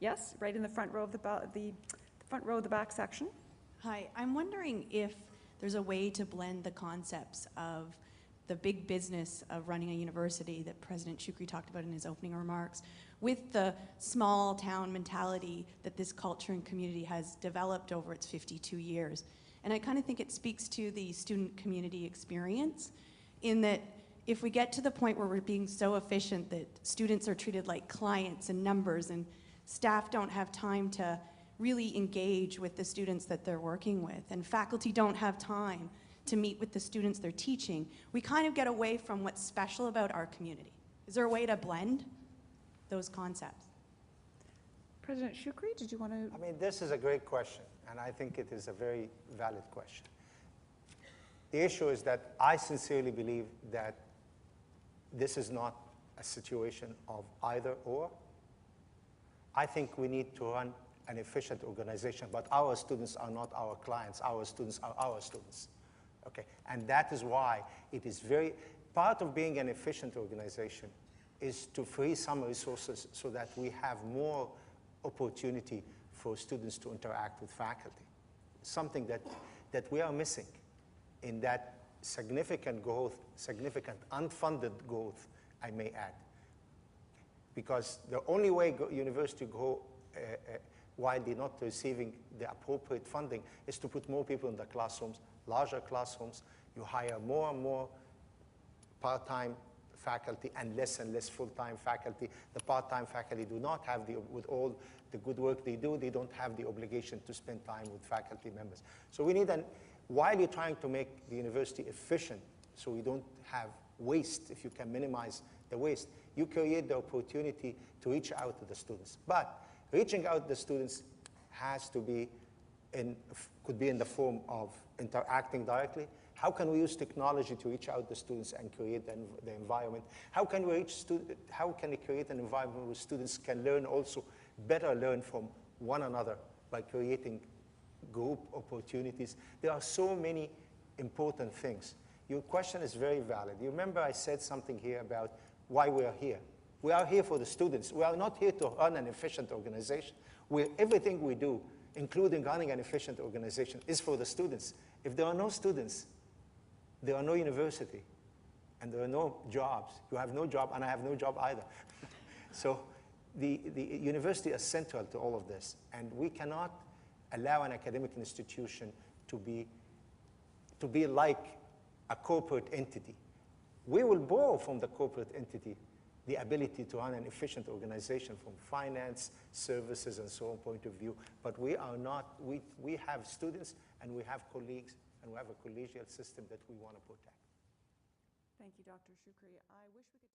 Yes, right in the front row of the front row of the back section. Hi, I'm wondering if there's a way to blend the concepts of the big business of running a university that President Shukri talked about in his opening remarks with the small town mentality that this culture and community has developed over its 52 years. And I kind of think it speaks to the student community experience in that if we get to the point where we're being so efficient that students are treated like clients and numbers and staff don't have time to really engage with the students that they're working with and faculty don't have time to meet with the students they're teaching, we kind of get away from what's special about our community. Is there a way to blend those concepts? President Shukri, did you want to? I mean, this is a great question, and I think it is a very valid question. The issue is that I sincerely believe that this is not a situation of either or. I think we need to run an efficient organization, but our students are not our clients. Our students are our students. Okay, and that is why it is part of being an efficient organization is to free some resources so that we have more opportunity for students to interact with faculty. Something that we are missing in that significant growth, significant unfunded growth, I may add. Because the only way university grow while they're not receiving the appropriate funding is to put more people in the classrooms, larger classrooms. You hire more and more part-time faculty and less full-time faculty. The part-time faculty do not have with all the good work they do, they don't have the obligation to spend time with faculty members. So we need while you're trying to make the university efficient so we don't have waste, if you can minimize the waste, you create the opportunity to reach out to the students. But reaching out to the students has to be could be in the form of interacting directly. How can we use technology to reach out to students and create the environment? How can we create an environment where students can better learn from one another by creating group opportunities? There are so many important things. Your question is very valid. You remember I said something here about why we are here. We are here for the students. We are not here to run an efficient organization. Everything we do, including running an efficient organization, is for the students. If there are no students, there are no university, and there are no jobs. You have no job, and I have no job either. So the university is central to all of this, and we cannot allow an academic institution to be like a corporate entity. We will borrow from the corporate entity the ability to run an efficient organization from finance, services, and so on point of view. But we are not, we have students and we have colleagues and we have a collegial system that we want to protect. Thank you, Dr. Shukri. I wish we could